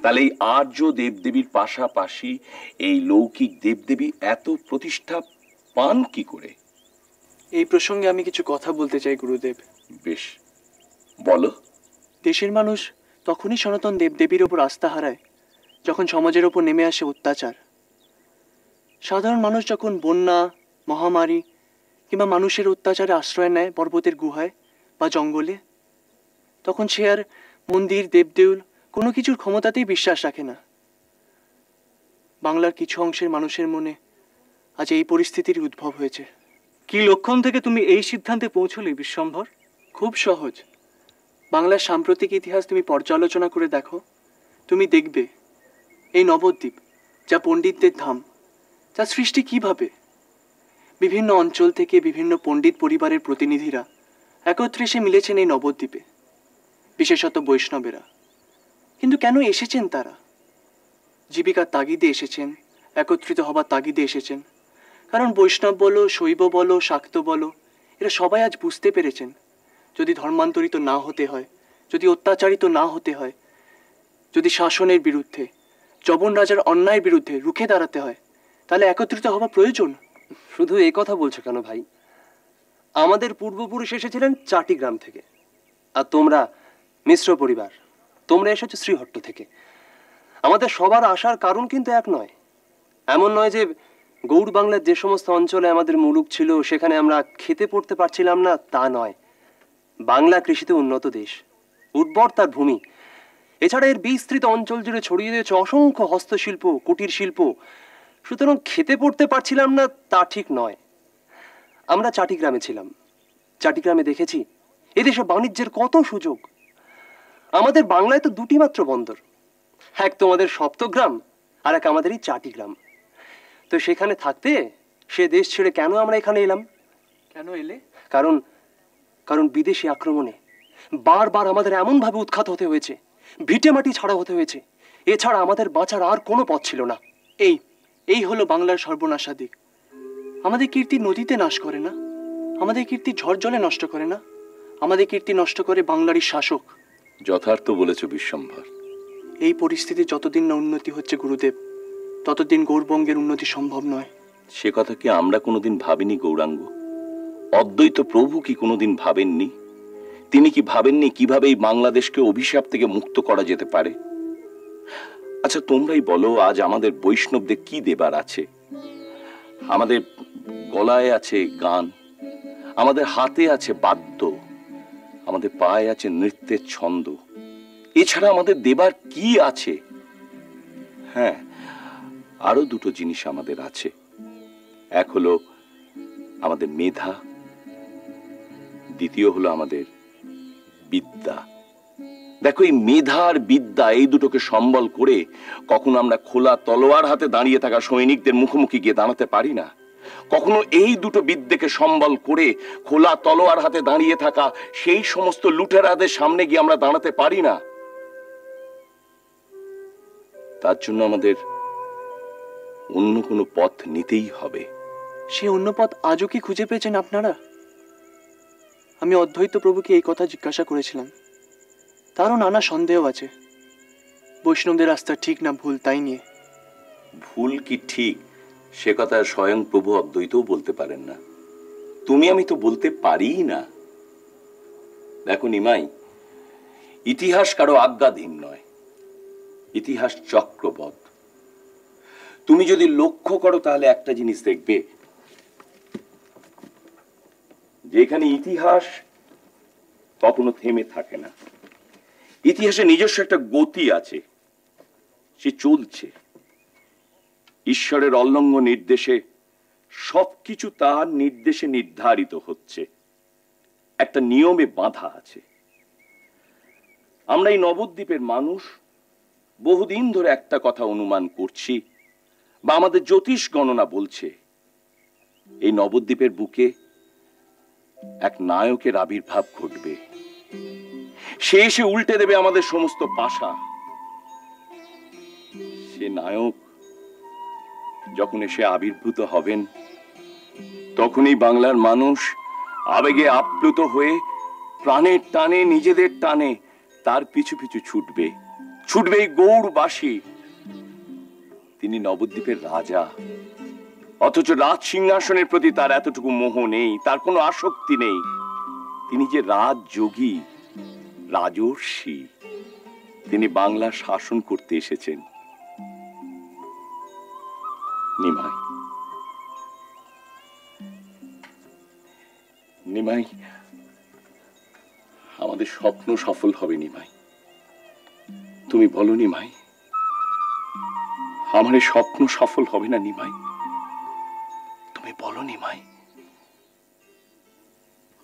তাহলে এই আর্য দেবদেবীর পাশাপাশি এই লৌকিক দেবদেবী এত প্রতিষ্ঠা পান কি করে? এই প্রসঙ্গে আমি কিছু কথা বলতে চাই গুরুদেব। বেশ, বলো। দেশের মানুষ তখনই সনাতন দেবদেবীর ওপর আস্থা হারায় যখন সমাজের ওপর নেমে আসে অত্যাচার। সাধারণ মানুষ যখন বন্যা, মহামারী কিংবা মানুষের অত্যাচারে আশ্রয় নেয় পর্বতের গুহায় বা জঙ্গলে, তখন সে আর মন্দির, দেবদেউল কোনো কিছুর ক্ষমতাতেই বিশ্বাস রাখে না। বাংলার কিছু অংশের মানুষের মনে আজ এই পরিস্থিতির উদ্ভব হয়েছে। কি লক্ষণ থেকে তুমি এই সিদ্ধান্তে পৌঁছলে বিশ্বম্ভর? খুব সহজ। বাংলার সাম্প্রতিক ইতিহাস তুমি পর্যালোচনা করে দেখো, তুমি দেখবে এই নবদ্বীপ, যা পণ্ডিতদের ধাম, তার সৃষ্টি কিভাবে। বিভিন্ন অঞ্চল থেকে বিভিন্ন পণ্ডিত পরিবারের প্রতিনিধিরা একত্রে এসে মিলেছেন এই নবদ্বীপে, বিশেষত বৈষ্ণবেরা। কিন্তু কেন এসেছেন তারা? জীবিকার তাগিদে এসেছেন, একত্রিত হবার তাগিদে এসেছেন। কারণ বৈষ্ণব বলো, শৈব বলো, শাক্ত বলো, এরা সবাই আজ বুঝতে পেরেছেন যদি ধর্মান্তরিত না হতে হয়, যদি অত্যাচারিত না হতে হয়, যদি শাসনের বিরুদ্ধে, যবন রাজার অন্যায়ের বিরুদ্ধে রুখে দাঁড়াতে হয়, তাহলে একত্রিত হওয়া প্রয়োজন। শুধু এই কথা বলছো কেন ভাই? আমাদের পূর্বপুরুষ এসেছিলেন চাটিগ্রাম থেকে, আর তোমরা মিশ্র পরিবার, তোমরা এসেছো শ্রীহট্ট থেকে। আমাদের সবার আসার কারণ কিন্তু এক নয়। এমন নয় যে গৌড় বাংলার যে সমস্ত অঞ্চলে আমাদের মুলুক ছিল সেখানে আমরা খেতে পড়তে পারছিলাম না, তা নয়। বাংলা কৃষিতে উন্নত দেশ, উর্বর তার ভূমি। এছাড়া এর বিস্তৃত অঞ্চল জুড়ে ছড়িয়ে দিয়েছে অসংখ্য হস্তশিল্প, কুটির শিল্প। সুতরাং খেতে পড়তে পারছিলাম না তা ঠিক নয়। আমরা চাটিগ্রামে ছিলাম, চাটিগ্রামে দেখেছি এদেশে বাণিজ্যের কত সুযোগ। আমাদের বাংলায় তো দুটি মাত্র বন্দর, এক তোমাদের সপ্তগ্রাম আর এক আমাদের এই চাটিগ্রাম। তো সেখানে থাকতে সে দেশ ছেড়ে কেন আমরা এখানে এলাম? কেন এলে? কারণ বিদেশি আক্রমণে বারবার আমাদের এমনভাবে উৎখাত হতে হয়েছে, ভিটে মাটি ছাড়া হতে হয়েছে। এছাড়া আমাদের বাঁচার আর কোনো পথ ছিল না। এই হলো বাংলার সর্বনাশা দিক। আমাদের কীর্তি নদীতে নাশ করে না, আমাদের কীর্তি ঝড় জলে নষ্ট করে না, আমাদের কীর্তি নষ্ট করে বাংলারই শাসক। যথার্থ বলেছ বিশ্বম্ভর। এই পরিস্থিতি যতদিন না উন্নতি হচ্ছে গুরুদেব, ততদিন গৌরবঙ্গের উন্নতি সম্ভব নয়। সে কথা কি আমরা কোনোদিন ভাবিনি গৌরাঙ্গ? অদ্বৈত প্রভু কি কোনোদিন ভাবেননি? তিনি কি ভাবেননি কিভাবে এই বাংলাদেশকে অভিশাপ থেকে মুক্ত করা যেতে পারে? আচ্ছা, তোমরাই বলো, আজ আমাদের বৈষ্ণবদের কি দেবার আছে? আমাদের গলায় আছে গান, আমাদের হাতে আছে বাদ্য, আমাদের পায়ে আছে নৃত্যের ছন্দ। এছাড়া আমাদের দেবার কি আছে? হ্যাঁ, আরো দুটো জিনিস আমাদের আছে। এক হলো আমাদের মেধা, দ্বিতীয় হলো আমাদের বিদ্যা। দেখো, এই মেধা আর বিদ্যা এই দুটোকে সম্বল করে কখনো আমরা খোলা তলোয়ার হাতে দাঁড়িয়ে থাকা সৈনিকদের মুখোমুখি গিয়ে দাঁড়াতে পারি না, কখনো এই দুটো বিদ্যাকে সম্বল করে খোলা তলোয়ার হাতে দাঁড়িয়ে থাকা সেই সমস্ত লুটেরাদের সামনে গিয়ে আমরা দাঁড়াতে পারি না। তার জন্য আমাদের অন্য কোনো পথ নিতেই হবে। সে অন্য পথ আজও কি খুঁজে পেয়েছেন আপনারা? আমি অদ্বৈত প্রভুকে এই কথা জিজ্ঞাসা করেছিলাম। তারও নানা সন্দেহ আছে বৈষ্ণবদের রাস্তা ঠিক না ভুল তাই নিয়ে। ভুল কি ঠিক সে কথা স্বয়ং প্রভু অদ্বৈতও বলতে পারেন না, তুমি আমি তো বলতে পারি না। দেখো নিমাই, ইতিহাস কারো আজ্ঞাধীন নয়, ইতিহাস চক্রবৎ। তুমি যদি লক্ষ্য করো তাহলে একটা জিনিস দেখবে, যেখানে ইতিহাস কখনো থেমে থাকে না। ইতিহাসে নিজস্ব একটা গতি আছে, সে চলছে। ঈশ্বরের অলঙ্ঘ নির্দেশে সবকিছু তার নির্দেশে নির্ধারিত হচ্ছে, একটা নিয়মে বাঁধা আছে। আমরা এই নবদ্বীপের মানুষ বহুদিন ধরে একটা কথা অনুমান করছি, বা আমাদের জ্যোতিষ গণনা বলছে, এই নবদ্বীপের বুকে এক নায়কের আবির্ভাব ঘটবে। সে এসে উল্টে দেবে আমাদের সমস্ত পাশা। সে নায়ক যখন এসে আবির্ভূত হবেন, তখনই বাংলার মানুষ আবেগে আপ্লুত হয়ে প্রাণের টানে, নিজেদের টানে তার পিছু পিছু ছুটবে, ছুটবে এই গৌড়বাসী। তিনি নবদ্বীপের রাজা, অথচ রাজ সিংহাসনের প্রতি তার এতটুকু মোহ নেই, তার কোনো আসক্তি নেই। তিনি যে রাজযোগী, রাজর্ষি, তিনি বাংলা শাসন করতে এসেছেন। নিমাই, নিমাই, আমাদের স্বপ্ন সফল হবে নিমাই। তুমি বলো নিমাই, আমার এই স্বপ্ন সফল হবে না নিমাই? তুমি বলো নিমাই।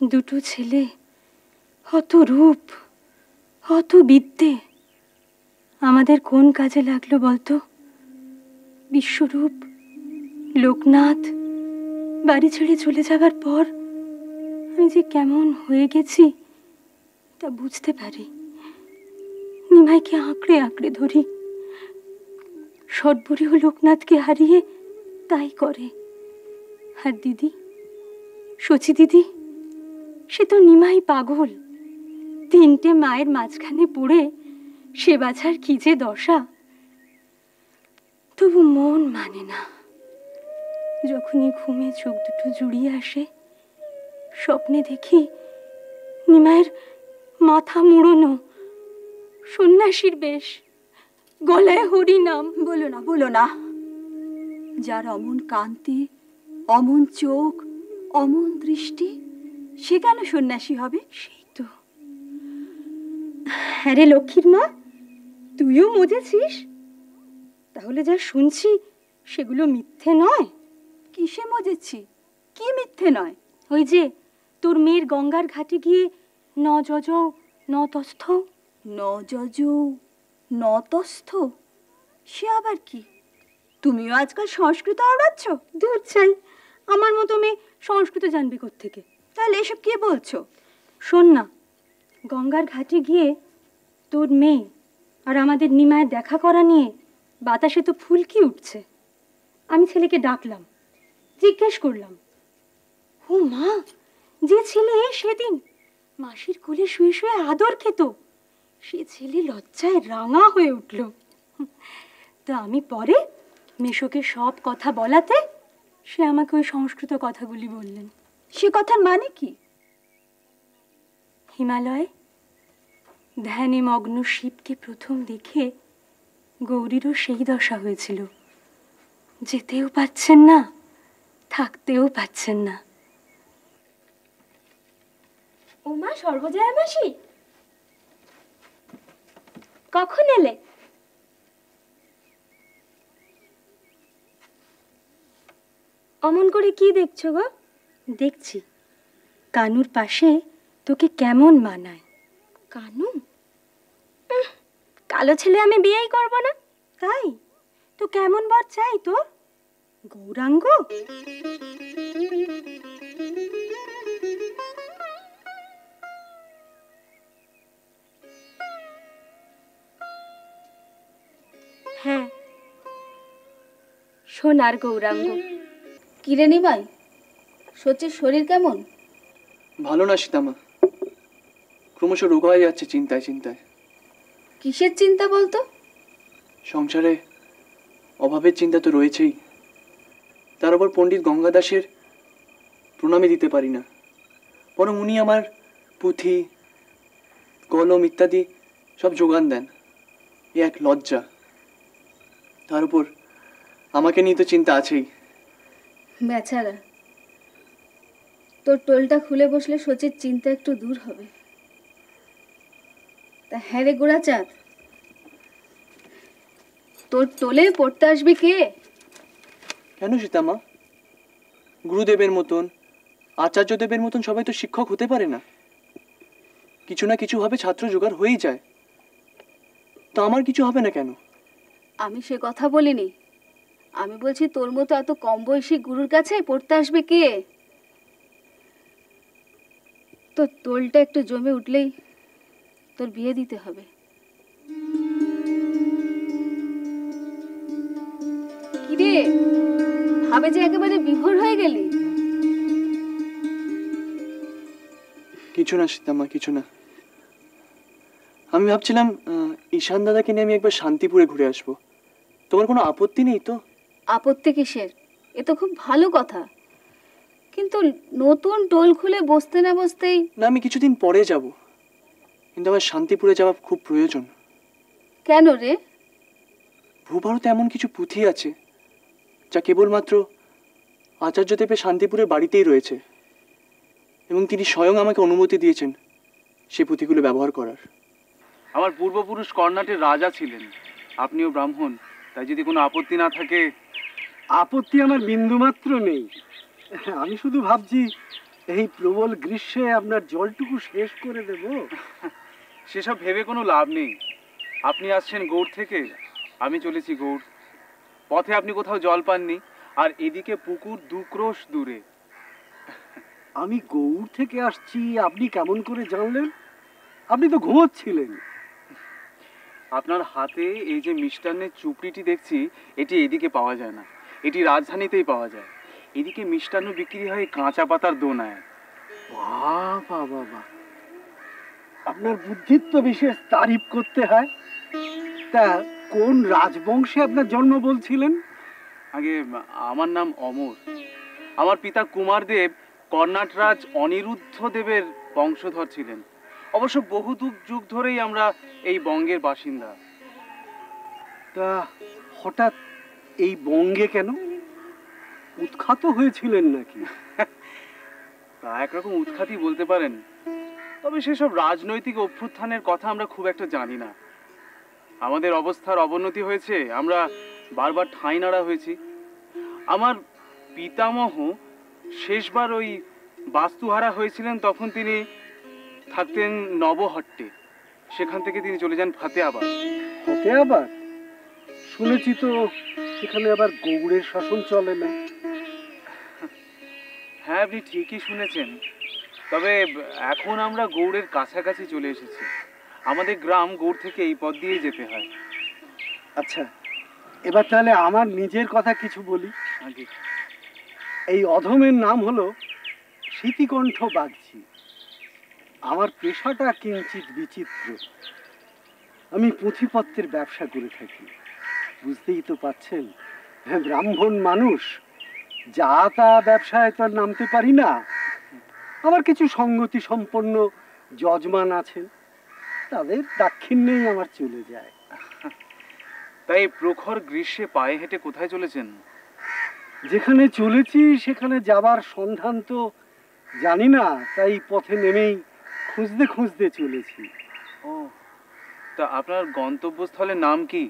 দুটো ছেলে, অত রূপ, অত বিদ্যে, আমাদের কোন কাজে লাগলো বলতো? বিশ্বরূপ, লোকনাথ বাড়ি ছেড়ে চলে যাবার পর আমি যে কেমন হয়ে গেছি তা বুঝতে পারি। নিমাইকে আঁকড়ে আঁকড়ে ধরি, সর্বরীয় লোকনাথকে হারিয়ে তাই করে। আর দিদি, সচি দিদি, সে তো নিমাই পাগল। তিনটে মায়ের মাঝখানে পড়ে সে বাছার কি যে দশা। তবু মন মানে না। যখনই ঘুমে চোখ দুটো জুড়িয়ে আসে, স্বপ্নে দেখি নিমাইয়ের মাথা মুড়োনো, সন্ন্যাসীর বেশ, গলায় হরি নাম। বলো না, বলো না। যার অমন কান্তি, অমন চোখ, অমন দৃষ্টি, সে কেন সন্ন্যাসী হবে? সেই তো। হ্যাঁ রে লক্ষ্মীর মা, তুইও মজেছিস? তাহলে যা শুনছি সেগুলো মিথ্যে নয়? কিসে মজেছি? কি মিথ্যে নয়? ওই যে তোর মেয়ের গঙ্গার ঘাটে গিয়ে ন যজ ন তস্থ। ন যজৌ নতস্থ, সে আবার কি? তুমিও আজকাল সংস্কৃত আওড়াচ্ছ? দূর চাই, আমার মতো মেয়ে সংস্কৃত জানবে কোত্থেকে? তাহলে এসব কি বলছো? শোন না, গঙ্গার ঘাটে গিয়ে তোর মেয়ে আর আমাদের নিমায়ের দেখা করা নিয়ে বাতাসে তো ফুলকি উঠছে। আমি ছেলেকে ডাকলাম, জিজ্ঞেস করলাম, ও মা, যে ছেলে সেদিন মাসির কোলে শুয়ে শুয়ে আদর খেত, সে ছেলে লজ্জায় রাঙা হয়ে উঠল। তা আমি পরে মেশোকে সব কথা বলাতে সে আমাকে ওই সংস্কৃত কথাগুলি বললেন। সে কথার মানে কি? হিমালয়ে ধ্যানে মগ্ন শিবকে প্রথম দেখে গৌরীরও সেই দশা হয়েছিল। যেতেও পাচ্ছেন না, থাকতেও পাচ্ছেন না। ও মা, সর্বজয়া মাসি, কখন এলে? অমন করে কি দেখছো গো? দেখছি কানুর পাশে তোকে কেমন মানায়। কানু? কালো ছেলে আমি বিয়েই করব না। তাই তো কেমন বর চাই তোর? গৌরাঙ্গ? হ্যাঁ, সোনার গৌরাঙ্গ। কিরে নিমাই, সচির শরীর কেমন? ভালো না সীতামা, ক্রমশ রোগ হয়ে যাচ্ছে চিন্তায় চিন্তায়। কিসের চিন্তা বলতো? সংসারে অভাবের চিন্তা তো রয়েছেই, তার উপর পণ্ডিত গঙ্গাদাসের প্রণামী দিতে পারি না, বরং উনি আমার পুঁথি, কলম ইত্যাদি সব যোগান দেন। এ এক লজ্জা। তার উপর আমাকে নিয়ে তো চিন্তা আছেই। বেচারা, তোর টোলটা খুলে বসলে সচির চিন্তা একটু দূর হবে। তা হ্যাঁ রে গোড়াচাঁদ, তোর টোলে পড়তে আসবে কে? কেন সীতামা? গুরুদেবের মতন, আচার্যদেবের মতন সবাই তো শিক্ষক হতে পারে না। কিছু না কিছু ভাবে ছাত্র জোগাড় হয়েই যায়। তা আমার কিছু হবে না কেন? আমি সে কথা বলিনি। আমি বলছি তোর মতো এত কম বয়সী গুরুর কাছে পড়তে আসবে কে? তোর টোলটা একটু জমে উঠলেই তোর বিয়ে দিতে হবে। কিরে, ভাবে যে একেবারে বিভোর হয়ে গেলি? কিছু না সীতামা, কিছু না। আমি ভাবছিলাম ঈশান দাদাকে নিয়ে আমি একবার শান্তিপুরে ঘুরে আসবো। তোমার কোনো আপত্তি নেই তো? আপত্তি কিসের? এ তো খুব ভালো কথা, কিন্তু নতুন টোল খুলে বসতে না বসতেই। না, আমি কিছুদিন পরে যাব, কিন্তু আমার শান্তিপুরে যাওয়া খুব প্রয়োজন। কেন রে? ভূভারতে এমন কিছু পুঁথি আছে যা কেবলমাত্র আচার্যদেবের শান্তিপুরের বাড়িতেই রয়েছে, এবং তিনি স্বয়ং আমাকে অনুমতি দিয়েছেন সে পুঁথিগুলো ব্যবহার করার। আমার পূর্বপুরুষ কর্ণাটের রাজা ছিলেন, আপনিও ব্রাহ্মণ, তাই যদি কোনো আপত্তি না থাকে। আপত্তি আমার বিন্দুমাত্র নেই। আমি শুধু ভাবছি এই প্রবল গ্রীষ্মে আপনার জলটুকু শেষ করে দেব। সেসব ভেবে কোনো লাভ নেই। আপনি আসছেন গৌড় থেকে, আমি চলেছি গৌড়। পথে আপনি কোথাও জল পাননি, আর এদিকে পুকুর 2 ক্রোশ দূরে। আমি গৌড় থেকে আসছি আপনি কেমন করে জানলেন? আপনি তো ঘুমোচ্ছিলেন। আপনার হাতে এই যে মিষ্টান্নের চুপড়িটি দেখছি, এটি এদিকে পাওয়া যায় না, এটি রাজধানীতেই পাওয়া যায়। এদিকে মিষ্টান্ন বিক্রি হয় কাঁচা পাতার দোনায়। বাবা বাবা, আপনার বুদ্ধির তো বিশেষ তারিফ করতে হয়। তা কোন রাজবংশে আপনার জন্ম বলছিলেন? আগে আমার নাম অমর। আমার পিতা কুমারদেব কর্ণাট রাজ অনিরুদ্ধ দেবের বংশধর ছিলেন। অবশ্য বহু যুগ ধরেই আমরা এই বঙ্গের বাসিন্দা। তা হঠাৎ এই বঙ্গে কেন? উৎখাত হয়েছিলেন নাকি? তা একরকম উৎখাতই বলতে পারেন, তবে সেসব রাজনৈতিক অভ্যুত্থানের কথা আমরা খুব একটা জানি না। আমাদের অবস্থার অবনতি হয়েছে, আমরা বারবার ঠাঁই নাড়া হয়েছি। আমার পিতামহ শেষবার ওই বাস্তুহারা হয়েছিলেন, তখন তিনি থাকতেন নবহট্টে। সেখান থেকে তিনি চলে যান ফাতেয়াবাদ। ফাতেয়াবাদ? শুনেছি তো সেখানে আবার গৌড়ের শাসন চলে না। হ্যাঁ, আপনি ঠিকই শুনেছেন, তবে এখন আমরা গৌড়ের কাছাকাছি চলে এসেছি। আমাদের গ্রাম গৌড় থেকে এই পথ দিয়ে যেতে হয়। আচ্ছা, এবার তাহলে আমার নিজের কথা কিছু বলি। আগে এই অধমের নাম হলো স্মৃতিকণ্ঠ বাগচি। আমার পেশাটা কিঞ্চিত বিচিত্র। আমি পুঁথিপত্রের ব্যবসা করে থাকি। বুঝতেই তো পাচ্ছেন, হ্যাঁ, ব্রাহ্মণ মানুষ, যা তা ব্যবসায় তো আর নামতে পারি না। আমার কিছু সঙ্গতি সম্পন্ন যজমান আছেন, তাদের দাক্ষিণ্যেই আমার চলে যায়। তাই প্রখর গ্রীষ্মে পায়ে হেঁটে কোথায় চলেছেন? যেখানে চলেছি সেখানে যাবার সন্ধান তো জানি না, তাই পথে নেমেই খুঁজতে খুঁজতে চলেছি। ও, তা আপনার গন্তব্যস্থলের নাম কি?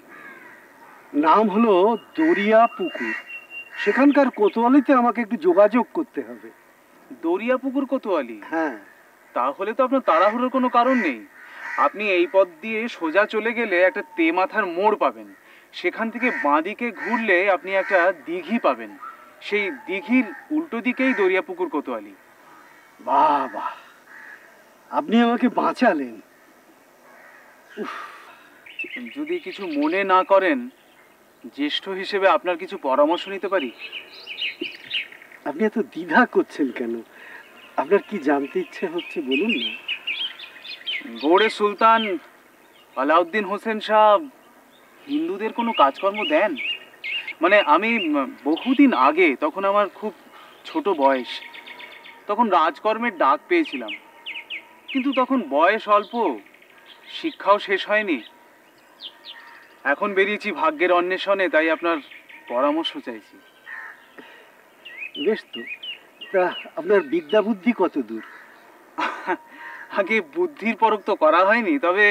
নাম হলো দরিয়া পুকুর। সেখানকার কোতোয়ালিতে আমাকে একটু যোগাযোগ করতে হবে। দরিয়া পুকুর কোতোয়ালি? হ্যাঁ। তাহলে তো আপনার তাড়াহুড়োর কোনো কারণ নেই। আপনি এই পথ দিয়ে সোজা চলে গেলে একটা তেমাথার মোড় পাবেন। সেখান থেকে বাঁদিকে ঘুরলে আপনি একটা দিঘি পাবেন। সেই দিঘির উল্টো দিকেই দরিয়া পুকুর কোতোয়ালি। বাহ বাহ, আপনি আমাকে বাঁচালেন। যদি কিছু মনে না করেন, জ্যেষ্ঠ হিসেবে আপনার কিছু পরামর্শ নিতে পারি? আপনি এত দ্বিধা করছেন কেন? আপনার কি জানতে ইচ্ছে হচ্ছে বলুন না। গৌড়ের সুলতান আলাউদ্দিন হোসেন শাহ হিন্দুদের কোনো কাজকর্ম দেন? মানে আমি বহুদিন আগে, তখন আমার খুব ছোট বয়স, তখন রাজকর্মের ডাক পেয়েছিলাম, কিন্তু তখন বয়স অল্প, শিক্ষাও শেষ হয়নি। এখন বেরিয়েছি ভাগ্যের অন্বেষণে, তাই আপনার পরামর্শ চাইছি। বেশ তো, তা আপনার বিদ্যা বুদ্ধি কত দূর? আগে বুদ্ধির পরখ তো করা হয়নি, তবে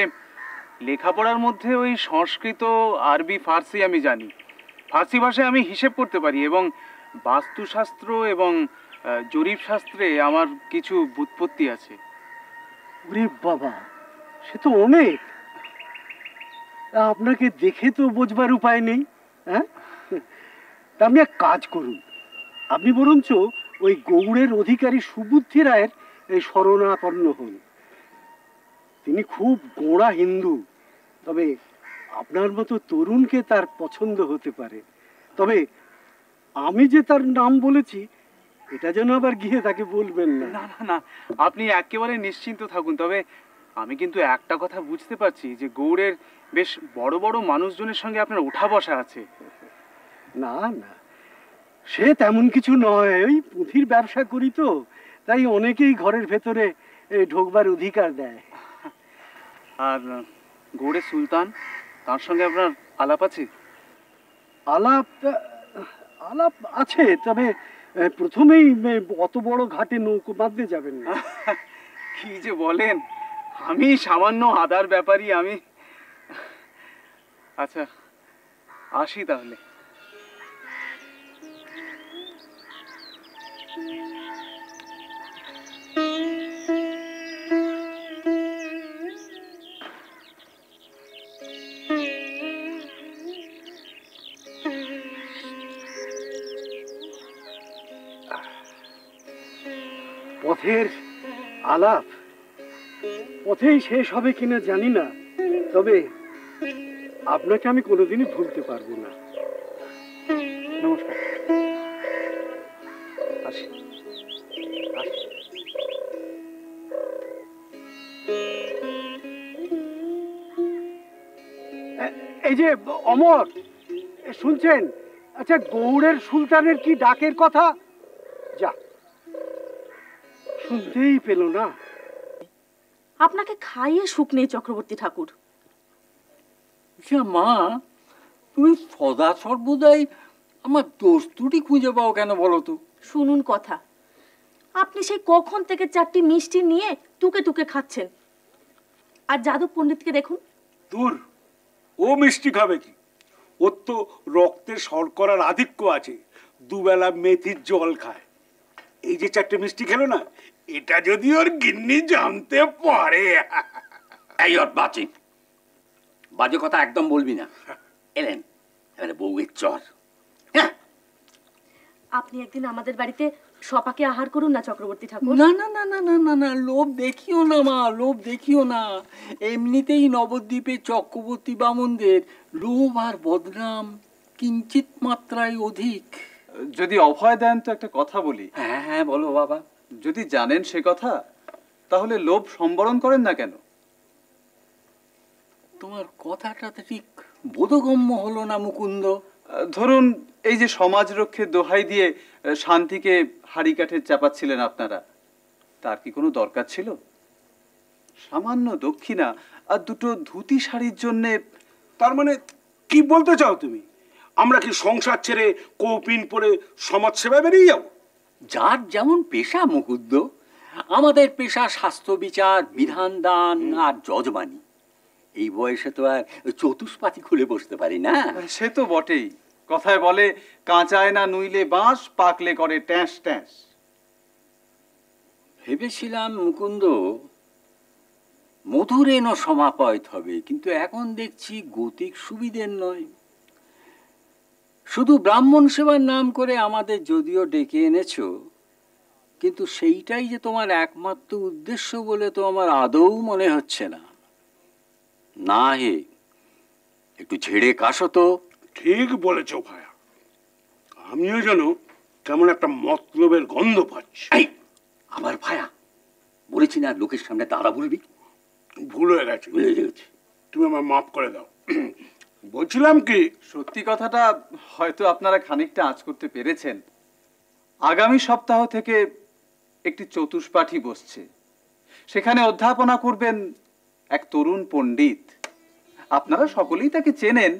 লেখাপড়ার মধ্যে ওই সংস্কৃত, আরবি, ফার্সি আমি জানি। ফার্সি ভাষায় আমি হিসেব করতে পারি, এবং বাস্তুশাস্ত্র এবং জরিপ শাস্ত্রে আমার কিছু ব্যুৎপত্তি আছে। ওরে বাবা, সে তো অনেক। আপনাকে দেখে তো বোঝবার উপায় নেই। হ্যাঁ, তা আপনি এক কাজ করুন, আপনি বরঞ্চ ওই গৌড়ের অধিকারী সুবুদ্ধি রায়ের এই শরণাপন্ন হন। তিনি খুব গোঁড়া হিন্দু, তবে আপনার মতো তরুণকে তার পছন্দ হতে পারে। তবে আমি যে তার নাম বলেছি, এটা যেন আবার গিয়ে তাকে বলবেন না। না না না, আপনি একেবারে নিশ্চিন্ত থাকুন। তবে আমি কিন্তু একটা কথা বুঝতে পারছি যে গৌড়ের বেশ বড় বড় মানুষজনের সঙ্গে আপনার উঠা বসা আছে। না না, সে তেমন কিছু নয়, ওই পুঁথির ব্যবসা করি তো, তাই অনেকেই ঘরের ভেতরে ঢোকবার অধিকার দেয়। আর গৌড়ের সুলতান, তার সঙ্গে আপনার আলাপ আছে? আলাপ আলাপ আছে, তবে প্রথমেই অত বড় ঘাটে নৌকো বাঁধতে যাবেন না। কি যে বলেন, আমি সামান্য আদার ব্যাপারী। আমি আচ্ছা আসি তাহলে। পথের আলাপ পথেই শেষ হবে কিনা জানি না, তবে আপনাকে আমি কোনোদিনই ভুলতে পারবো না। নমস্কার, আসি। এই যে অমর, শুনছেন? আচ্ছা, গৌড়ের সুলতানের কি ডাকের কথা? যা, শুনতেই পেল না। আপনাকে খাইয়ে সুখ নেই চক্রবর্তী ঠাকুর। মা, তুমি সদা সর্বদাই আমার দোষ ত্রুটি খুঁজে পাও কেন বলো তো? শুনুন কথা, আপনি সেই কখন থেকে 4টি মিষ্টি নিয়ে টুকে টুকে খাচ্ছেন, আর যাদব পণ্ডিতকে দেখুন। দূর, ও মিষ্টি খাবে কি? ওর তো রক্তে শর্করার আধিক্য আছে, দুবেলা মেথির জল খায়। এই যে 4টে মিষ্টি খেলো না, এটা যদি ওর গিন্নি জানতে পারে। এই ওর বাজে কথা একদম বলবি না। এলেন এবারে বউয়ের চর। আপনি একদিন আমাদের বাড়িতে সপাকে আহার করুন না চক্রবর্তী ঠাকুর। না না না না না না না, লোভ দেখিও না মা, লোভ দেখিও না। এমনিতেই নবদ্বীপে চক্রবর্তী বামনদের লোভ আর বদনাম কিঞ্চিত মাত্রায় অধিক। যদি অভয় দেন তো একটা কথা বলি। হ্যাঁ হ্যাঁ, বলো বাবা। যদি জানেন সে কথা, তাহলে লোভ সম্বরণ করেন না কেন? তোমার কথাটা তো ঠিক বোধগম্য হলো না মুকুন্দ। ধরুন, এই যে সমাজ রক্ষের দোহাই দিয়ে শান্তিকে হাড়ি কাঠে চাপাচ্ছিলেন আপনারা, তার কি কোনো দরকার ছিল? সামান্য দক্ষিণা আর 2টো ধুতি শাড়ির জন্যে। তার মানে কি বলতে চাও তুমি? আমরা কি সংসার ছেড়ে কৌপিন পরে সমাজ সেবা বেরিয়ে যাবো? যার যেমন পেশা মুকুন্দ, আমাদের পেশা স্বাস্থ্য বিচার, বিধান দান আর যজমানি। এই বয়সে তো আর চতুষ্পাতি খুলে বসতে পারি না। সে তো বটেই। কথায় বলে, কাঁচায় না নুইলে বাঁশ, পাকলে করে ট্যাঁস ট্যাঁস। ভেবেছিলাম মুকুন্দ মধুরেণ সমাপয়ত হবে, কিন্তু এখন দেখছি গতিক সুবিধের নয়। শুধু ব্রাহ্মণ সেবার নাম করে আমাদের যদিও ডেকে এনেছো, কিন্তু সেইটাই যে তোমার একমাত্র উদ্দেশ্য বলে তো আমার আদৌ মনে হচ্ছে না। না হে, একটু ঝেড়ে কাশো তো। ঠিক বলেছ ভায়া, আমিও যেন কেমন একটা মতলবের গন্ধ পাচ্ছি। আবার ভায়া বলেছি না লোকের সামনে দাঁড়া বলবি? ভুল হয়ে গেছে, তুমি আমার মাফ করে দাও। বলছিলাম কি, সত্যি কথাটা হয়তো আপনারা খানিকটা আঁচ করতে পেরেছেন। আগামী সপ্তাহ থেকে একটি চতুষ্পাঠী বসছে, সেখানে অধ্যাপনা করবেন এক তরুণ পণ্ডিত। আপনারা সকলেই তাকে চেনেন।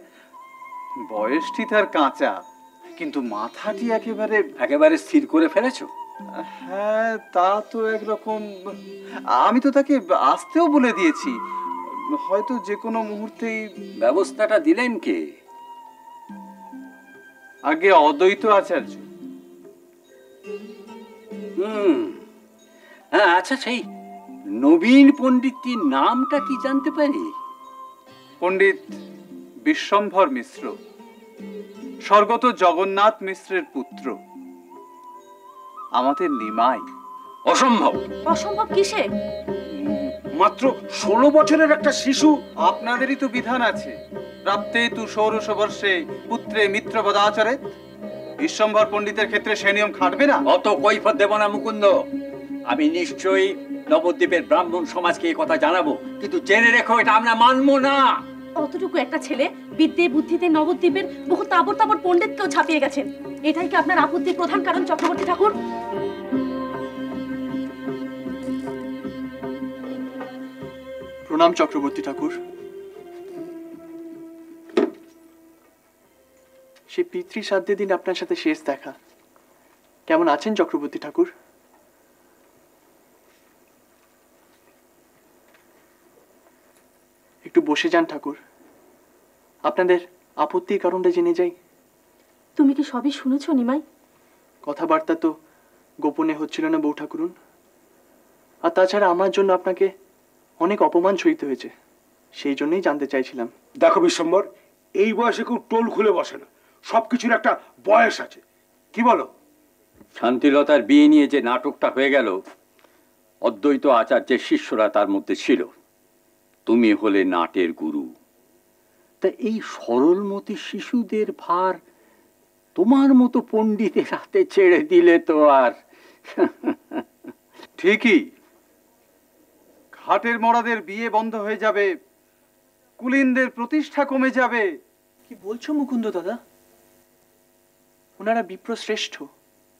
বয়সটি তার কাঁচা, কিন্তু মাথাটি একেবারে স্থির করে ফেলেছো? হ্যাঁ, তা তো একরকম। আমি তো তাকে আসতেও বলে দিয়েছি, হয়তো যে কোনো মুহূর্তেই। ব্যবস্থাটা দিলেন কে? আগে অদ্বৈত আচার্য। হ্যাঁ, আচ্ছা, সেই নবীন পণ্ডিতটির নামটা কি জানতে পারি? পণ্ডিত বিশ্বম্ভর মিশ্র, স্বর্গত জগন্নাথ মিশ্রের পুত্র, আমাদের নিমাই। অসম্ভব। অসম্ভব কিসে? মাত্র 16 বছরের একটা শিশু। আপনাদেরই তো বিধান আছে, প্রাপ্তে তু ষোড়শ বর্ষে পুত্রে মিত্র পদাচরে। বিশ্বম্ভর পণ্ডিতের ক্ষেত্রে সে নিয়ম খাটবে না। অত কৈফত দেব না মুকুন্দ। আমি নিশ্চয়ই নবদ্বীপের ব্রাহ্মণ সমাজকে এই কথা জানাবো, কিন্তু জেনে রেখো এটা আমরা মানবো না। অতটুকু একটা ছেলে বিদ্যে বুদ্ধিতে নবদ্বীপের বহু তাবড় তাবড় পণ্ডিতকেও ছাপিয়ে গেছেন। এটাই কি আপনার আপত্তির প্রধান কারণ চক্রবর্তী ঠাকুর? প্রণাম চক্রবর্তী ঠাকুর। সেই পিতৃ শ্রাদ্ধের দিন আপনার সাথে শেষ দেখা। কেমন আছেন চক্রবর্তী ঠাকুর? একটু বসে যান ঠাকুর, আপনাদের আপত্তির কারণটা জেনে যাই। তুমি কি সবই শুনেছো নিমাই? কথাবার্তা তো গোপনে হচ্ছিল না বউ ঠাকুরুন। আর তাছাড়া আমার জন্য আপনাকে অনেক অপমান সইতে হয়েছে, সেই জন্যই জানতে চাইছিলাম। দেখো বিশ্বম্বর, এই বয়সে কেউ টোল খুলে বসে না, সবকিছুর একটা বয়স আছে, কি বলো? শান্তিলতার বিয়ে নিয়ে যে নাটকটা হয়ে গেল, অদ্বৈত আচার্যের শিষ্যরা তার মধ্যে ছিল। তুমি হলে নাটের গুরু, তা এই সরলমতি শিশুদের ভার তোমার মতো পণ্ডিতের হাতে ছেড়ে দিলে তো আর। ঠিকই, ঘাটের মরাদের বিয়ে বন্ধ হয়ে যাবে, কুলিনদের প্রতিষ্ঠা কমে যাবে। কি বলছো মুকুন্দ দাদা? ওনারা বিপ্র শ্রেষ্ঠ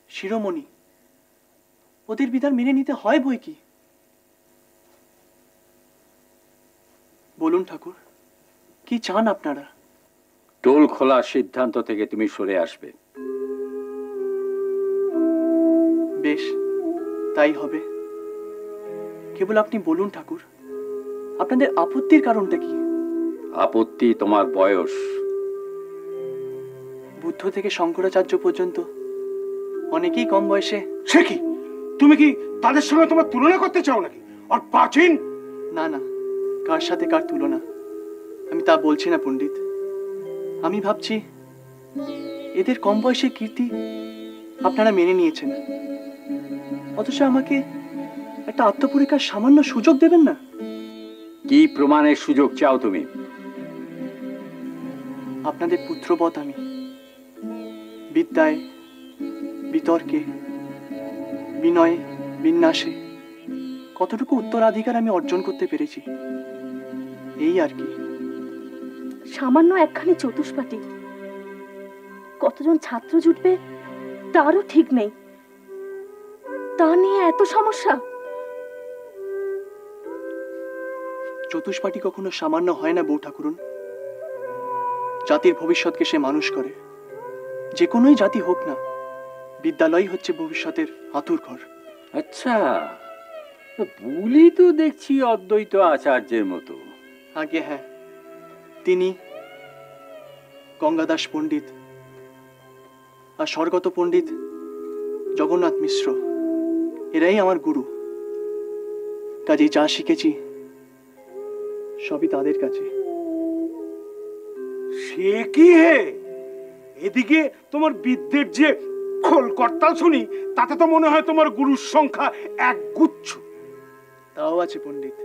শিরোমণি, ওদের বিধান মেনে নিতে হয় বই কি। বলুন ঠাকুর, কি চান আপনারা? টোল খোলার সিদ্ধান্ত থেকে তুমি সরে আসবে। বেশ, তাই হবে। কেবল আপনি বলুন ঠাকুর, আপনাদের আপত্তির কারণটা কি? আপত্তি তোমার বয়স। বুদ্ধ থেকে শঙ্করাচার্য পর্যন্ত অনেকেই কম বয়সে। সে কি, তুমি কি তাদের সঙ্গে তোমার তুলনা করতে চাও নাকি? আর প্রাচীন? না না, কার সাথে কার তুলনা আমি তা বলছি না পণ্ডিত। আমি ভাবছি এদের কম বয়সের কীর্তি আপনারা মেনে নিয়েছেন, অথচ আমাকে একটা আত্মপরীক্ষার সামান্য সুযোগ দেবেন না? কি প্রমাণের সুযোগ চাও তুমি? আপনাদের পুত্রবৎ আমি বিদ্যায়, বিতর্কে, বিনয়ে, বিন্যাসে কতটুকু উত্তরাধিকার আমি অর্জন করতে পেরেছি, এই আর কি। সামান্য একখানি চতুষ্পাটি কতজন ছাত্র জুটবে তারও ঠিক নেই, তা নিয়ে এত সমস্যা। চতুষ্পাটি কখনো সামান্য হয় না বউ ঠাকুরুন। জাতির ভবিষ্যৎকে সে মানুষ করে, যে কোনোই জাতি হোক না, বিদ্যালয় হচ্ছে ভবিষ্যতের আতুর ঘর। আচ্ছা, বলি তো দেখছি অদ্বৈত আচার্যের মতো। আগে হ্যাঁ, তিনি, গঙ্গাদাস পণ্ডিত আর স্বর্গত পণ্ডিত জগন্নাথ মিশ্র, এরাই আমার গুরু। কাজে যা শিখেছি সবই তাদের কাছে। সে কি হে, এদিকে তোমার বিদ্যের যে খোল করতাল শুনি, তাতে তো মনে হয় তোমার গুরুর সংখ্যা এক গুচ্ছ। তাও আছে পণ্ডিত,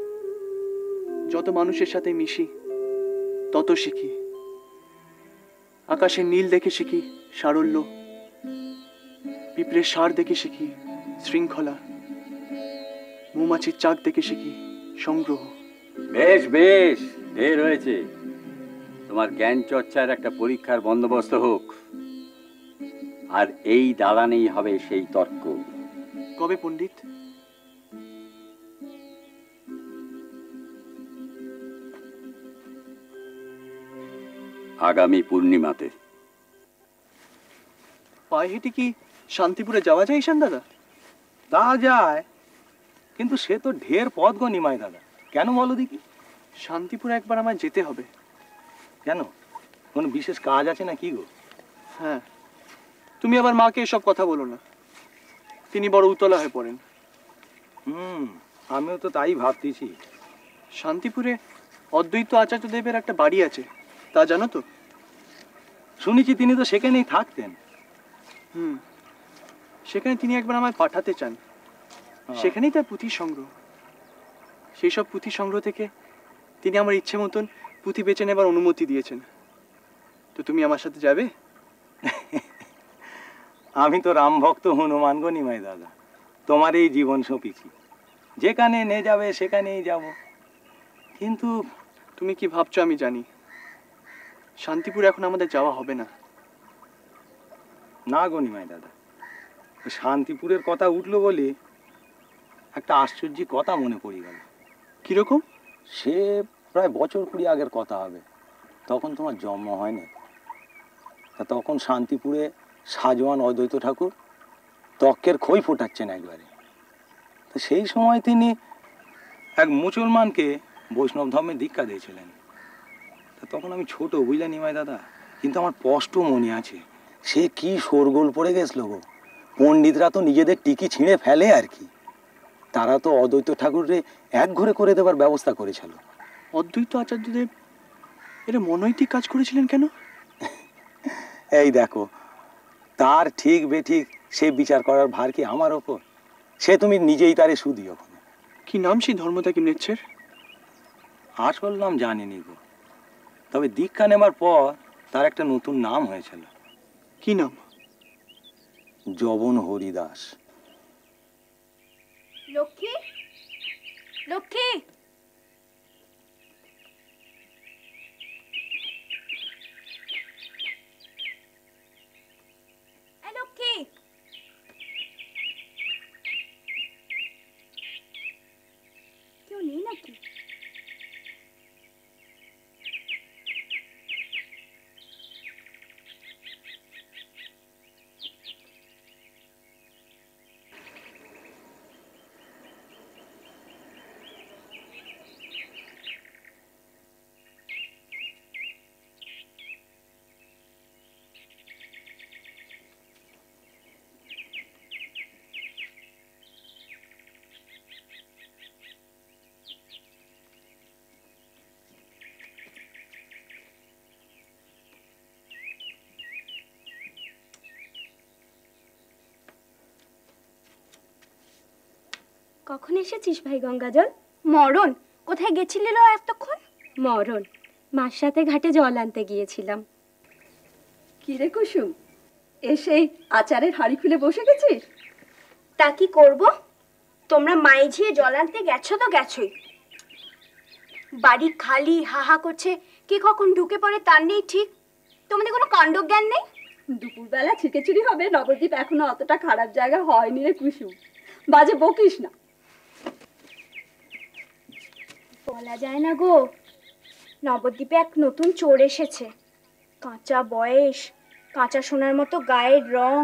যত মানুষের সাথে মিশি তত শিখি। আকাশের নীল দেখে শিখি সারল্য, পিঁপড়ের সার দেখে শিখি শৃঙ্খলা, মৌমাছির চাক দেখে শিখি সংগ্রহ। বেশ বেশ, ঢের হয়েছে। তোমার জ্ঞান চর্চার একটা পরীক্ষার বন্দোবস্ত হোক, আর এই দালানেই হবে সেই তর্ক। কবে পণ্ডিত? আগামী পূর্ণিমাতে। পায়ে হেঁটে কি শান্তিপুরে যাওয়া যায় ঈশান দাদা? তা যায়, কিন্তু সে তো ঢের পথ গো নিমাই দাদা। কেন বলো দেখি? শান্তিপুরে একবার আমার যেতে হবে। কেন, কোনো বিশেষ কাজ আছে না কি গো? হ্যাঁ, তুমি আবার মাকে এসব কথা বলো না, তিনি বড় উতলা হয়ে পড়েন। আমিও তো তাই ভাবতেছি। শান্তিপুরে অদ্বৈত আচার্য দেবের একটা বাড়ি আছে, তা জানো তো? শুনেছি তিনি তো সেখানেই থাকতেন। সেখানে তিনি একবার আমায় পাঠাতে চান। সেখানেই তার পুঁথি সংগ্রহ। সেই সব পুঁথি সংগ্রহ থেকে তিনি আমার ইচ্ছে মতন পুঁথি বেছে নেবার অনুমতি দিয়েছেন। তো তুমি আমার সাথে যাবে? আমি তো রাম ভক্ত হনুমান গো নিমাই দাদা, তোমার এই জীবন সঁপেছি। যেখানে নিয়ে যাবে সেখানেই যাব। কিন্তু তুমি কি ভাবছো আমি জানি। শান্তিপুর এখন আমাদের যাওয়া হবে না। না গো নিমাই দাদা, ওই শান্তিপুরের কথা উঠলো বলে একটা আশ্চর্য কথা মনে পড়ে গেল। কিরকম? সে প্রায় বছর 20 আগের কথা হবে, তখন তোমার জন্ম হয়নি। তা তখন শান্তিপুরে সাজওয়ান অদ্বৈত ঠাকুর তক্কের খই ফোটাচ্ছেন একবারে। তো সেই সময় তিনি এক মুসলমানকে বৈষ্ণব ধর্মে দীক্ষা দিয়েছিলেন। তা তখন আমি ছোট, বুঝলে নিমাই দাদা, কিন্তু আমার স্পষ্ট মনে আছে সে কি শোরগোল পড়ে গেছিল গো। পণ্ডিতরা তো নিজেদের টিকি ছিঁড়ে ফেলে আর কি। তারা তো অদ্বৈত ঠাকুররে এক ঘরে করে দেবার ব্যবস্থা করেছিল। অদ্বৈত আচার্যদেব এরা মনৈতিক কাজ করেছিলেন কেন? এই দেখো, তার ঠিক বেঠিক সে বিচার করার ভার কি আমার ওপর? সে তুমি নিজেই তারে সুদি। ওখানে কি নাম সেই ধর্মত্যাগী মৃচ্ছের? আসল নাম জানিনি গো, তবে দীক্ষা নেবার পর তার একটা নতুন নাম হয়েছিল। কি নাম? জবন হরিদাস। লক্ষ্মী, লক্ষ্মী, এই লক্ষ্মী, কেউ নেই নাকি? কখন এসেছিস ভাই গঙ্গাজল? মরণ, কোথায় গেছিলে এতক্ষণ? মরণ, মার সাথে ঘাটে জল আনতে গিয়েছিলাম। কি রে কুসুম, এসেই আচারের হাড়ি খুলে বসে গেছিস? তা কি করব? তোমরা মাইঝিয়ে জল আনতে গেছো তো গেছোই, বাড়ি খালি, হাহা করছে, কে কখন ঢুকে পড়ে তার নেই ঠিক। তোমাদের কোনো কাণ্ড জ্ঞান নেই? দুপুরবেলা ছিকেচুরি হবে, নবদ্বীপ এখনো অতটা খারাপ জায়গা হয়নি রে কুসুম, বাজে বকিস না। বলা যায় না গো, নবদ্বীপে এক নতুন চোর এসেছে। কাঁচা বয়স, কাঁচা সোনার মতো গায়ের রং,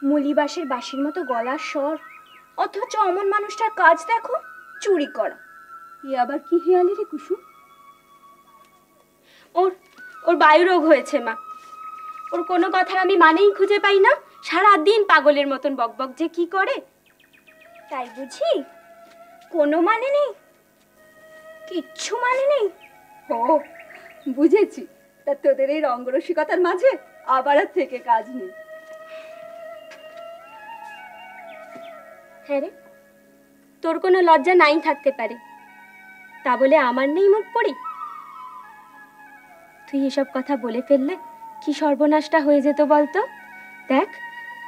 মুলিবাসের বাঁশির মতো গলার স্বর, অথচ অমন মানুষটার কাজ দেখো, চুরি করা। এ আবার কি হেয়ালি রে কুসুম? ওর ওর বায়ুরোগ হয়েছে মা। ওর কোনো কথা আমি মানেই খুঁজে পাই না। সারাদিন পাগলের মতন বকবক যে কি করে। তাই বুঝি? কোনো মানে নেই, কিচ্ছু মানে নেই। ও বুঝেছি, তা তোদের এই রঙ্গরসিকতার মাঝে আবার আর থেকে কাজ নেই। হ্যাঁ রে, তোর কোনো লজ্জা নাই থাকতে পারে, তা বলে আমার নেই মুখ পড়ি? তুই এসব কথা বলে ফেললে কি সর্বনাশটা হয়ে যেত বলতো? দেখ,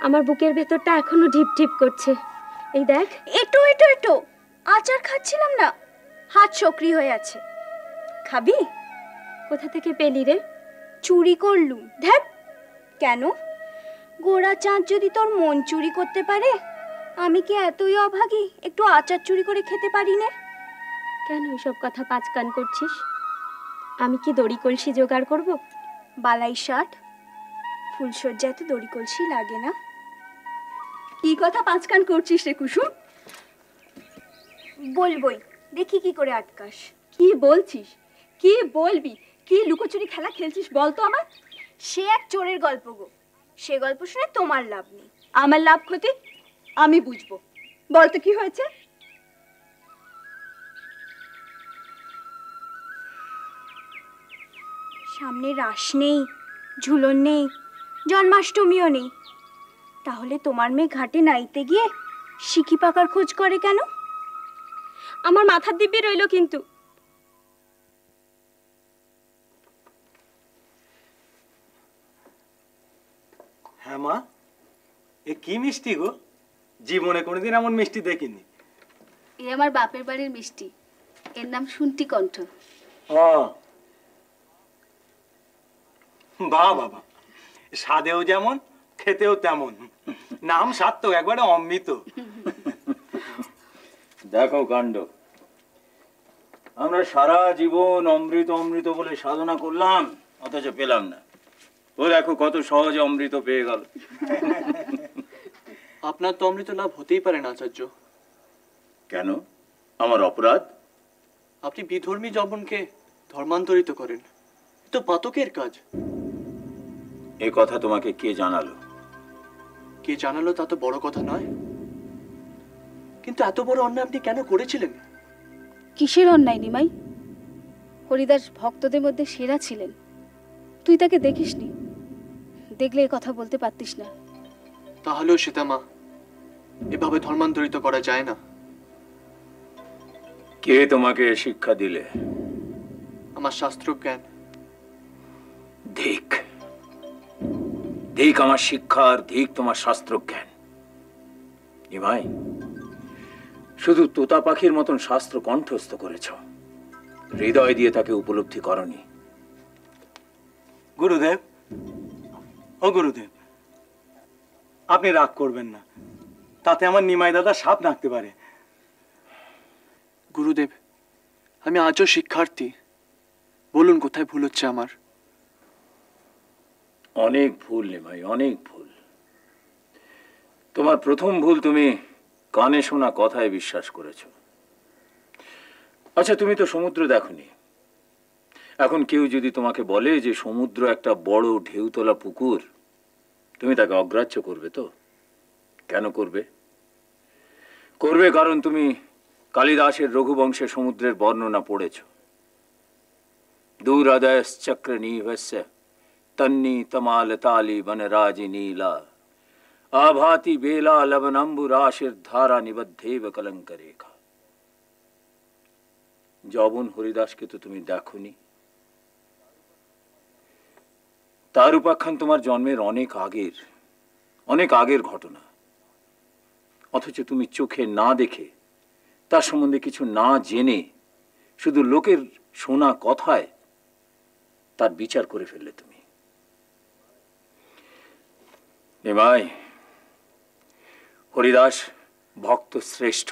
আমার বুকের ভেতরটা এখনো ঢিপ ঢিপ করছে। এই দেখ। এটো এটো এটো, আচার খাচ্ছিলাম না, হাত সক্রিয় হয়ে আছে। খাবি? কোথা থেকে পেলি রে? চুরি করলুম। ধ্যাৎ, কেন? গোড়া চাঁদ যদি তোর মন চুরি করতে পারে, আমি কি এতই অভাগী একটু আচার চুরি করে খেতে পারি না? কেন এসব কথা পাঁচকান করছিস? আমি কি দড়ি কলসি জোগাড় করব? বালাই শার্ট, ফুলসজ্জায় তো দড়ি কলসি লাগে না। কি কথা পাঁচকান করছিস রে কুসুম? বলবই, দেখি কি করে আটকাস। কি বলছিস? কি বলবি? কি লুকোচুরি খেলা খেলছিস বলতো আমার? সে এক চোরের গল্প গো, সে গল্প শুনে তোমার লাভ নেই। আমার লাভ ক্ষতি আমি বুঝবো, বলতো কি হয়েছে? সামনে রাস নেই, ঝুলন নেই, জন্মাষ্টমীও নেই, তাহলে তোমার মেয়ে ঘাটে নাইতে গিয়ে শিখি পাকার খোঁজ করে কেন? আমার মাথার দিব্যি রইল কিন্তু। হ্যাঁ মা, এ কি মিষ্টি গো, জীবনে কোনোদিন এমন মিষ্টি দেখিনি। এ আমার বাপের বাড়ির মিষ্টি, এর নাম শুন্টি কণ্ঠ। বাহ বাবা, স্বাদেও যেমন খেতেও তেমন, নাম সার্থক, একবারে অমৃত। দেখো কাণ্ড, আমরা সারা জীবন অমৃত অমৃত বলে সাধনা করলাম, অথচ পেলাম না। ও দেখো কত সহজে অমৃত পেয়ে গেল। আপনার তো অমৃত লাভ হতেই পারে না আচার্য। কেন? আমার অপরাধ? আপনি বিধর্মী যবনকে ধর্মান্তরিত করেন, এ তো পাতকের কাজ। এ কথা তোমাকে কে জানালো? কে জানালো তা তো বড় কথা নয়, কিন্তু এত বড় অন্যায় আপনি কেন করেছিলেন? কিসের অন্যায় নিমাই? হরিদাস ভক্তদের মধ্যে সেরা ছিলেন, তুই তাকে দেখিসনি, দেখলে এ কথা বলতে পারতিস না। তাহলেও সীতামা, এভাবে ধর্মান্তরিত করা যায় না। কে তোমাকে শিক্ষা দিলে? আমার শাস্ত্র জ্ঞান। ধিক, ধিক আমার শিক্ষার, ধিক তোমার শাস্ত্র জ্ঞান। নিমাই, শুধু তোতা পাখির মতন শাস্ত্র কণ্ঠস্থ করেছ, হৃদয় দিয়ে তাকে উপলব্ধি করনি। গুরুদেব, ও গুরুদেব, আপনি রাগ করবেন না, তাতে আমার নিমাই দাদা সাপ নাকতে পারে। গুরুদেব, আমি আজও শিক্ষার্থী, বলুন কোথায় ভুল হচ্ছে আমার। অনেক ভুল নিমাই, অনেক ভুল। তোমার প্রথম ভুল, তুমি কানে শোনা কথায় বিশ্বাস করেছ। আচ্ছা, তুমি তো সমুদ্র দেখোনি। এখন কেউ যদি তোমাকে বলে যে সমুদ্র একটা বড় ঢেউতলা পুকুর, তুমি তাকে অগ্রাহ্য করবে তো? কেন করবে? করবে কারণ তুমি কালিদাসের রঘুবংশে সমুদ্রের বর্ণনা পড়েছ। দূরাদয়শ্চক্র নিভস্য তন্নি তমালতালি বনরাজি নীলা আভাতি বেলা লবনাম্বুরাশির ধারা নিবদ্ধেব কলঙ্ক রেখা। যবন হরিদাসকে তো তুমি দেখোনি। তার উপাখ্যান তোমার জন্মের অনেক আগের ঘটনা, অথচ তুমি চোখে না দেখে, তার সম্বন্ধে কিছু না জেনে, শুধু লোকের শোনা কথায় তার বিচার করে ফেললে তুমি। নিমাই, হরিদাস ভক্ত শ্রেষ্ঠ,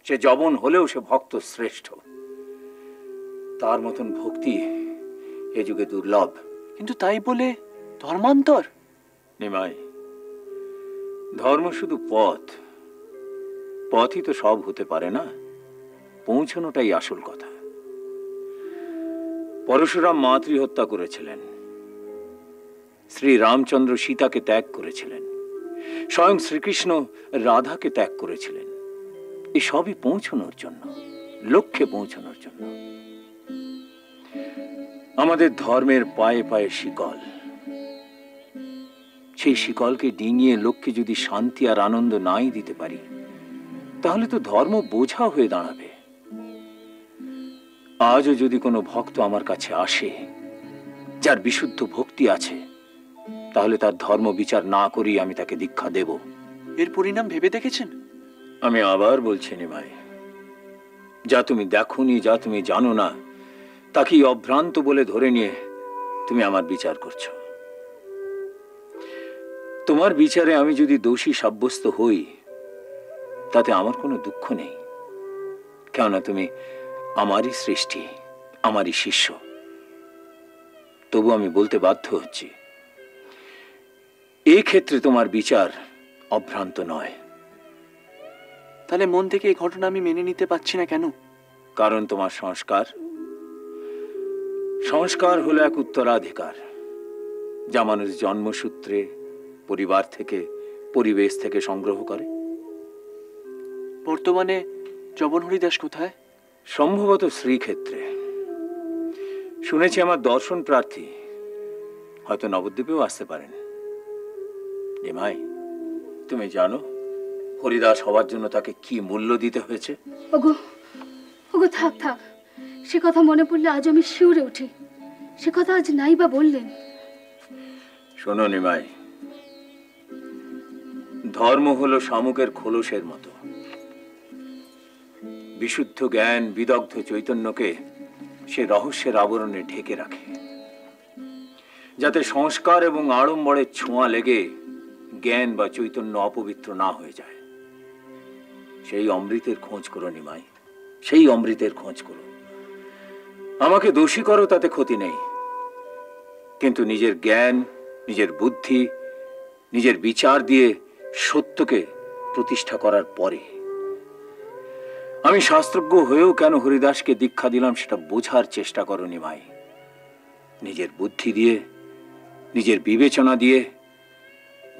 সে যবন হলেও সে ভক্ত শ্রেষ্ঠ। তার মতন ভক্তি এ যুগে দুর্লভ। কিন্তু তাই বলে ধর্মান্তর? নিমাই, ধর্ম শুধু পথ, পথই তো সব হতে পারে না, পৌঁছানোটাই আসল কথা। পরশুরাম মাতৃহত্যা করেছিলেন, শ্রী রামচন্দ্র সীতাকে ত্যাগ করেছিলেন, স্বয়ং শ্রীকৃষ্ণ রাধাকে ত্যাগ করেছিলেন। এসবই পৌঁছানোর জন্য, লক্ষ্যে পৌঁছানোর জন্য। আমাদের ধর্মের পায়ে পায়ে শিকল, সেই শিকলকে ডিঙিয়ে লক্ষ্যে যদি শান্তি আর আনন্দ নাই দিতে পারি, তাহলে তো ধর্ম বোঝা হয়ে দাঁড়াবে। আজও যদি কোনো ভক্ত আমার কাছে আসে যার বিশুদ্ধ ভক্তি আছে, তাহলে তার ধর্ম বিচার না করেই আমি তাকে দীক্ষা দেব। এর পরিণাম ভেবে দেখেছেন? আমি আবার বলছি নিমাই, যা তুমি দেখোনি, যা তুমি জানো না, তাকেই অভ্রান্ত বলে ধরে নিয়ে তুমি আমার বিচার করছো। তোমার বিচারে আমি যদি দোষী সাব্যস্ত হই, তাতে আমার কোনো দুঃখ নেই, কেননা তুমি আমারই সৃষ্টি, আমারই শিষ্য। তবু আমি বলতে বাধ্য হচ্ছি, এই ক্ষেত্রে তোমার বিচার অভ্রান্ত নয়। তাহলে মন থেকে এই ঘটনা আমি মেনে নিতে পারছি না কেন? কারণ তোমার সংস্কার হলো এক উত্তরাধিকার, যা মানুষ জন্মসূত্রে, পরিবার থেকে, পরিবেশ থেকে সংগ্রহ করে। বর্তমানে যবন হরিদাস কোথায়? সম্ভবত শ্রীক্ষেত্রে। শুনেছি আমার দর্শন প্রার্থী, হয়তো নবদ্বীপেও আসতে পারেন। নিমাই, তুমি জানো হরিদাস হওয়ার জন্য তাকে কি মূল্য দিতে হয়েছে? ওগো ওগো, থাক থাক, সে কথা মনে পড়লে আজ আমি শিউরে উঠি। সে কথা আজ নাই বা বললেন। শোনো নিমাই, ধর্ম হলো শামুকের খোলসের মতো, বিশুদ্ধ জ্ঞান বিদগ্ধ চৈতন্যকে সে রহস্যের আবরণে ঢেকে রাখে, যাতে সংস্কার এবং আড়ম্বরের ছোঁয়া লেগে জ্ঞান বা চৈতন্য অপবিত্র না হয়ে যায়। সেই অমৃতের খোঁজ করো নিমাই, সেই অমৃতের খোঁজ করো। আমাকে দোষী করো, তাতে ক্ষতি নেই, কিন্তু নিজের জ্ঞান, নিজের বুদ্ধি, নিজের বিচার দিয়ে সত্যকে প্রতিষ্ঠা করার পরে। আমি শাস্ত্রজ্ঞ হয়েও কেন হরিদাসকে দীক্ষা দিলাম সেটা বোঝার চেষ্টা করো নিমাই। নিজের বুদ্ধি দিয়ে, নিজের বিবেচনা দিয়ে,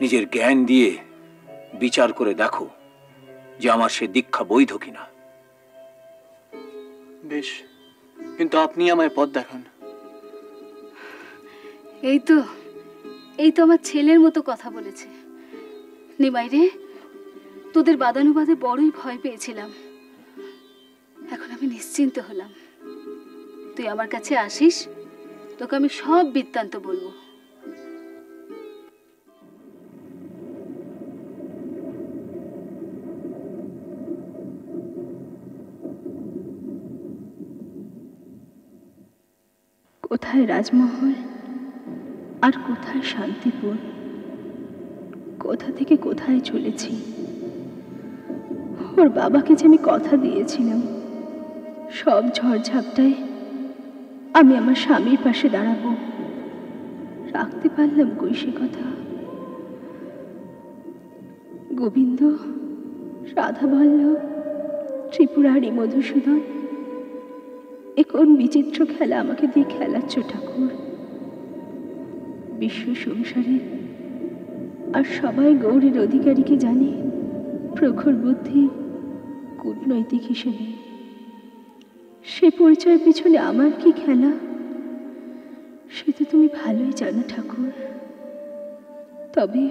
নিজের জ্ঞান দিয়ে বিচার করে দেখো যে আমার সে দীক্ষা বৈধ কিনা। বেশ, কিন্তু আপনি আমায় পথ দেখান। এই তো আমার ছেলের মতো কথা বলেছে। নিমাই রে, তোদের বাদানুবাদে বড়ই ভয় পেয়েছিলাম, এখন আমি নিশ্চিন্ত হলাম। তুই আমার কাছে আসিস, তোকে আমি সব বৃত্তান্ত বলবো। কোথায় রাজমহল আর কোথায় শান্তিপুর, কোথা থেকে কোথায় চলেছি। ওর বাবাকে যে আমি কথা দিয়েছিলাম সব ঝড়ঝাপটায় আমি আমার স্বামীর পাশে দাঁড়াবো, রাখতে পারলাম কই সে কথা। গোবিন্দ, রাধাবল্লভ, ত্রিপুরারি মধুসূদন, এ কোন বিচিত্র খেলা আমাকে দিয়ে খেলাচ্ছ ঠাকুর। বিশ্ব সংসারে আর সবাই গৌরীর অধিকারীকে জানে প্রখর বুদ্ধি, কূটনৈতিক হিসেবে। সে পরিচয়ের পিছনে আমার কি খেলা সে তো তুমি ভালোই জানো ঠাকুর। তবে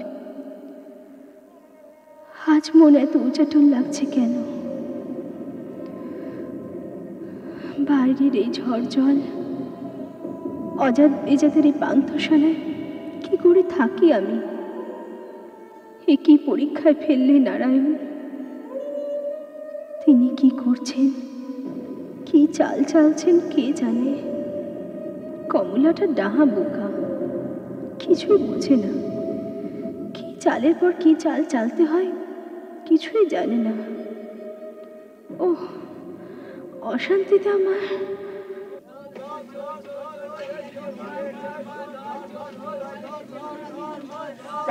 আজ মন এত উচাটন লাগছে কেন? বাইরের এই ঝড় জল, অজাত বেজাতের এই পান্থশালায় কি করে থাকি আমি? এ কি পরীক্ষায় ফেললে নারায়ণ? তিনি কি করছেন, কি চাল চালছেন কে জানে। কমলাটা ডাহা বোকা, কিছুই বোঝে না। কি চালের পর কি চাল চালতে হয় কিছুই জানে না। ও অশান্তিতে আমার।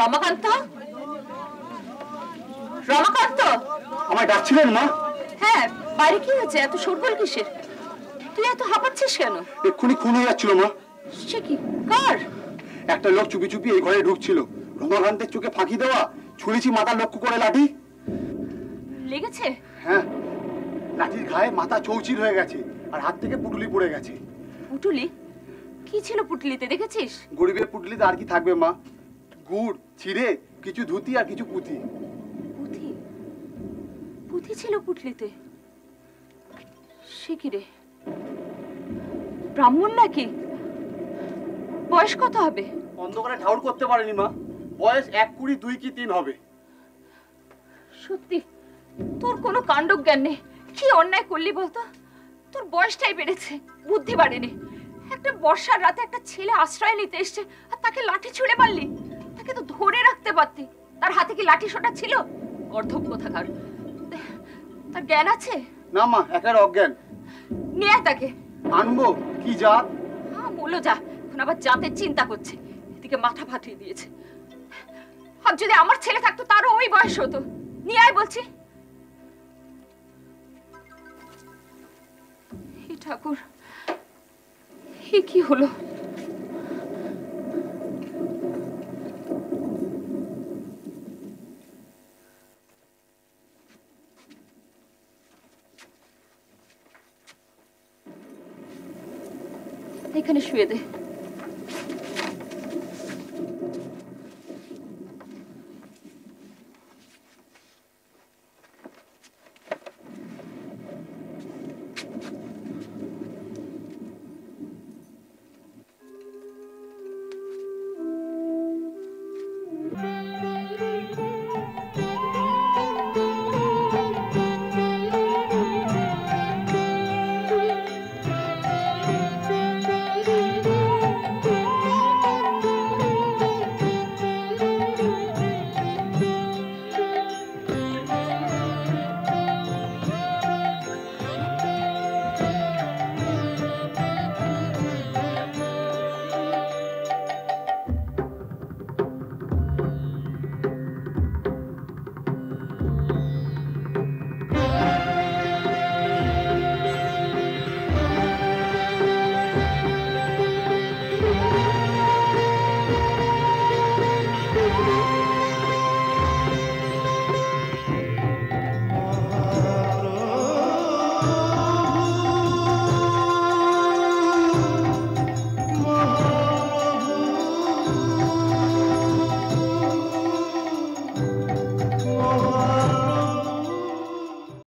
রমাকান্ত, রমাকান্ত, আমায় ডাকছিলেন মা? হ্যাঁ, বাইরে কি হয়েছে? এত শোরগোল কিসের? তুই এত হাঁপাচ্ছিস কেন? এক্ষুনি খুন হয়ে যাচ্ছিল মা। সে কি? কার? একটা লোক চুপি চুপি এই ঘরে ঢুকছিল। রমাকান্তের চোখে ফাঁকি দেওয়া, ছুঁড়েছি মাথা লক্ষ্য করে লাঠি। লেগেছে? হ্যাঁ, লাঠির ঘায়ে মাথা চৌচির হয়ে গেছে আর হাত থেকে পুটুলি পড়ে গেছে। পুটুলি? কি ছিল পুটুলিতে দেখেছিস? গরিবের পুটুলিতে আর কি থাকবে মা? গুড়, চিড়ে, কিছু ধুতি আর কিছু পুঁথি। পুঁথি? পুঁথি ছিল পুটলিতে? সে কি রে? ব্রাহ্মণ নাকি? বয়স কত হবে? অন্ধকারে ঠাউর করতে পারেনি মা। বয়স 1, 20, 2 কি 3 হবে। সত্যি তোর কোনো কাণ্ডজ্ঞান নেই। কি অন্যায় করলি বলতো? তোর বয়সটাই বেড়েছে, বুদ্ধি বাড়েনি। একটা বর্ষার রাতে একটা ছেলে আশ্রয় নিতে এসছে আর তাকে লাঠি ছুঁড়ে মারলি। তাকে তো ধরে রাখতে পারতি। তার হাতে কি লাঠি সোটা ছিল? অর্ধব কোথাকার। তার জ্ঞান আছে? না মা, একার অজ্ঞান। নিয়ে তাকে আনবো। কি জাত? হ্যাঁ বলো যা। এখন আবার জাতের চিন্তা করছে, এদিকে মাথা ফাটিয়ে দিয়েছে। আর যদি আমার ছেলে থাকতো তারও ওই বয়স হতো। নিয়ে আয় বলছি। হে ঠাকুর, এ কি হলো? এখানে শুয়ে দে।